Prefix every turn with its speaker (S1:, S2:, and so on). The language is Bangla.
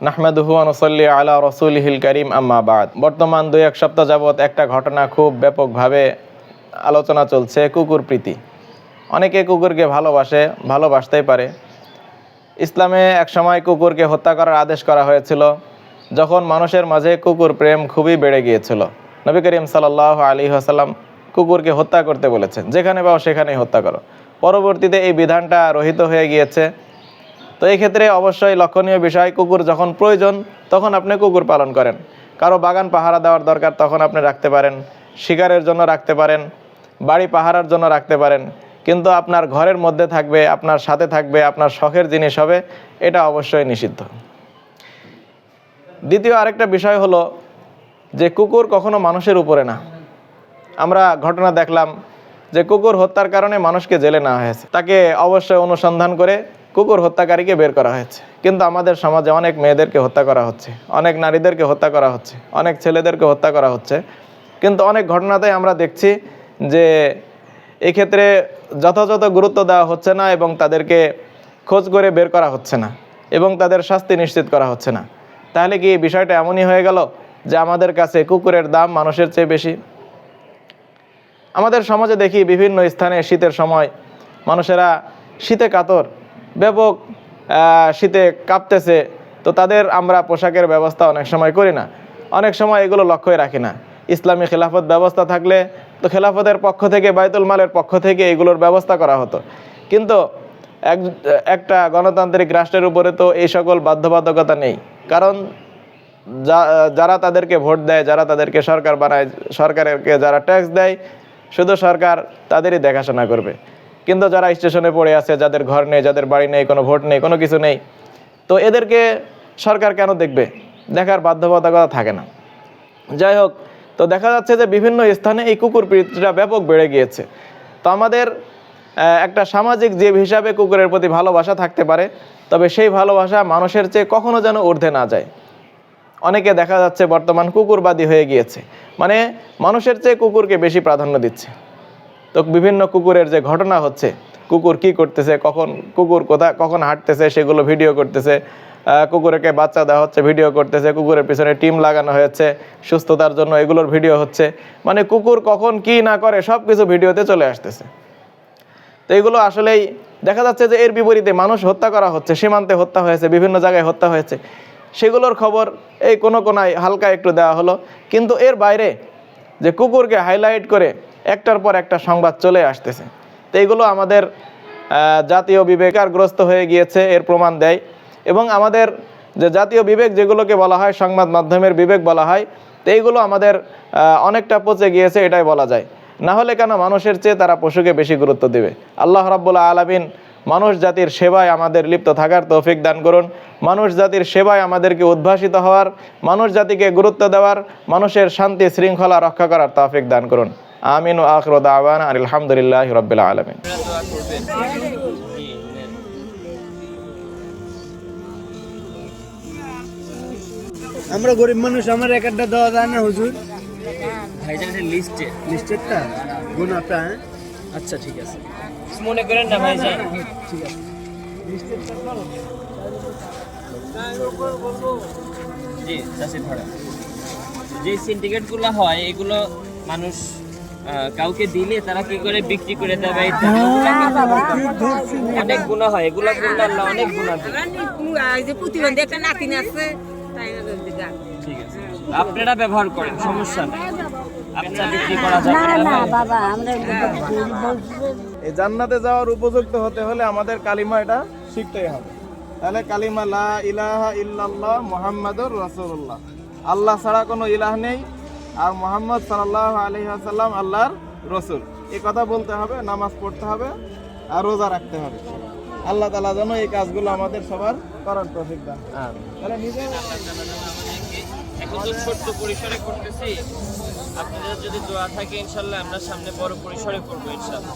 S1: নাহমাদুহু ওয়া নুসাল্লি আলা রাসূলিহিল কারীম আম্মা বাদ। বর্তমান 2-1 সপ্তাহ যাবৎ একটা ঘটনা খুব ব্যাপকভাবে আলোচনা চলছে, কুকুর প্রীতি। অনেকে কুকুরকে ভালোবাসতেই পারে। ইসলামে একসময় কুকুরকে হত্যা করার আদেশ করা হয়েছিল যখন মানুষের মাঝে কুকুর প্রেম খুবই বেড়ে গিয়েছিল। নবী করিম সাল্লাল্লাহু আলাইহি ওয়াসাল্লাম কুকুরকে হত্যা করতে বলেছেন, যেখানে পাও সেখানেই হত্যা করো। পরবর্তীতে এই বিধানটা রহিত হয়ে গিয়েছে। তো এই ক্ষেত্রে অবশ্যই লক্ষণীয় বিষয়, কুকুর যখন প্রয়োজন তখন আপনি কুকুর পালন করেন। কারো বাগান পাহারা দেওয়ার দরকার তখন আপনি রাখতে পারেন, শিকারের জন্য রাখতে পারেন, বাড়ি পাহারার জন্য রাখতে পারেন, কিন্তু আপনার ঘরের মধ্যে থাকবে, আপনার সাথে থাকবে, আপনার শখের জিনিস হবে, এটা অবশ্যই নিষিদ্ধ। দ্বিতীয় আরেকটা বিষয় হলো যে কুকুর কখনো মানুষের উপরে না। আমরা ঘটনা দেখলাম যে কুকুর হত্যার কারণে মানুষকে জেলে নেওয়া হয়েছে, তাকে অবশ্যই অনুসন্ধান করে কুকুর হত্যাকারীকে বের করা হয়েছে। কিন্তু আমাদের সমাজে অনেক মেয়েদেরকে হত্যা করা হচ্ছে, অনেক নারীদেরকে হত্যা করা হচ্ছে, অনেক ছেলেদেরকে হত্যা করা হচ্ছে। কিন্তু অনেক ঘটনাতেই আমরা দেখছি যে এক্ষেত্রে যথাযথ গুরুত্ব দেওয়া হচ্ছে না এবং তাদেরকে খোঁজ করে বের করা হচ্ছে না এবং তাদের শাস্তি নিশ্চিত করা হচ্ছে না। তাহলে কি বিষয়টা এমনই হয়ে গেল যে আমাদের কাছে কুকুরের দাম মানুষের চেয়ে বেশি? আমাদের সমাজে দেখি বিভিন্ন স্থানে শীতের সময় মানুষেরা শীতে কাতর, ব্যাপক শীতে কাঁপতেছে, তো তাদের আমরা পোশাকের ব্যবস্থা অনেক সময় করি না, অনেক সময় এগুলো লক্ষ্যই রাখি না। ইসলামী খেলাফত ব্যবস্থা থাকলে তো খেলাফতের পক্ষ থেকে, বাইতুল মালের পক্ষ থেকে এগুলোর ব্যবস্থা করা হতো। কিন্তু একটা গণতান্ত্রিক রাষ্ট্রের উপরে তো এই সকল বাধ্যবাধকতা নেই, কারণ যারা তাদেরকে ভোট দেয়, যারা তাদেরকে সরকার বানায়, সরকারকে যারা ট্যাক্স দেয়, শুধু সরকার তাদেরই দেখাশোনা করবে। কিন্তু যারা স্টেশনে পড়ে আছে, যাদের ঘর নেই, যাদের বাড়ি নেই, কোনো ভোট নেই, কোনো কিছু নেই, তো এদেরকে সরকার কেন দেখবে? দেখার বাধ্যবাধকতা থাকে না। যাই হোক, তো দেখা যাচ্ছে যে বিভিন্ন স্থানে এই কুকুর প্রীতিটা ব্যাপক বেড়ে গিয়েছে। তো আমাদের একটা সামাজিক জীব হিসাবে কুকুরের প্রতি ভালোবাসা থাকতে পারে, তবে সেই ভালোবাসা মানুষের চেয়ে কখনো যেন ঊর্ধ্বে না যায়। অনেকে দেখা যাচ্ছে বর্তমান কুকুরবাদী হয়ে গিয়েছে, মানে মানুষের চেয়ে কুকুরকে বেশি প্রাধান্য দিচ্ছে। তো বিভিন্ন কুকুরের যে ঘটনা হচ্ছে, কুকুর কি করতেছে, কুকুর কখন হাঁটতেছে সেগুলো ভিডিও করতেছে, কুকুরকে বাচ্চা দেওয়া হচ্ছে ভিডিও করতেছে, কুকুরের পিছনে টিম লাগানো হয়েছে সুস্থতার জন্য, এগুলোর ভিডিও হচ্ছে। মানে কুকুর কখন কি না করে সব কিছু ভিডিওতে চলে আসতেছে। তো এগুলো আসলেই দেখা যাচ্ছে যে এর বিপরীতে মানুষ হত্যা করা হচ্ছে, সীমান্তে হত্যা হয়েছে, বিভিন্ন জায়গায় হত্যা হয়েছে, সেগুলোর খবর এই কোনো কোনায় হালকা একটু দেওয়া হলো। কিন্তু এর বাইরে যে কুকুরকে হাইলাইট করে একটার পর একটা সংবাদ চলে আসতেছে, তো এইগুলো আমাদের জাতীয় বিবেকারগ্রস্ত হয়ে গিয়েছে, এর প্রমাণ দেয়। এবং আমাদের যে জাতীয় বিবেক যেগুলোকে বলা হয়, সংবাদ মাধ্যমের বিবেক বলা হয়, তো এইগুলো আমাদের অনেকটা পচে গিয়েছে, এটাই বলা যায়। না হলে কেন মানুষের চেয়ে তারা পশুকে বেশি গুরুত্ব দেবে? আল্লাহ রাব্বুল আলামিন মানুষ জাতির সেবায় আমাদের লিপ্ত থাকার তৌফিক দান করুন। মানুষ জাতির সেবায় আমাদেরকে উদ্ভাসিত হওয়ার, মানুষ জাতিকে গুরুত্ব দেওয়ার, মানুষের শান্তি শৃঙ্খলা রক্ষা করার তৌফিক দান করুন। আমিন ওয়া আখিরু দাওয়ানা আলহামদুলিল্লাহি রাব্বিল আলামিন।
S2: আমরা গরিব মানুষ, আমার একটা দেওয়া যায় না হুজুর?
S3: ভাইজান
S2: লিস্টেরটা গুণাটা।
S3: আচ্ছা ঠিক আছে, মনে করেন না ভাইজান।
S2: ঠিক আছে,
S3: জি চাষি ধরেন, যে সিন্ডিকেটগুলো হয় এগুলো মানুষ কাউকে দিলে তারা কি করে বিক্রি করে দেয় ভাই, অনেক গুণা হয়, এগুলো করলে আল্লাহ অনেক গুণা দেয়।
S4: প্রতিবন্ধী একটা নাতিন আছে,
S3: ঠিক আছে, আপনারা ব্যবহার করেন, সমস্যা নেই। আচ্ছা, বিক্রি করা যাবে না বাবা। আমরা
S1: এই জান্নাতে যাওয়ার উপযুক্ত হতে হলে আমাদের কালিমা এটা শিখতেই হবে। তাহলে কালিমা লা ইলাহা ইল্লাল্লাহ মুহাম্মাদুর রাসূলুল্লাহ, আল্লাহ ছাড়া কোনো ইলাহ নেই আর মুহাম্মদ সাল্লাল্লাহু আলাইহি ওয়াসাল্লাম আল্লাহর রাসূল, এই কথা বলতে হবে, নামাজ পড়তে হবে আর রোজা রাখতে হবে। আল্লাহ তাআলা যেন এই কাজগুলো আমাদের সবার করার তৌফিক দান করেন। তাহলে নিজে
S3: এখন তো ছোট্ট পরিসরে করতেছি, আপনাদের যদি দোয়া থাকে ইনশাআল্লাহ আমরা সামনে বড় পরিসরে করবো ইনশাআল্লাহ।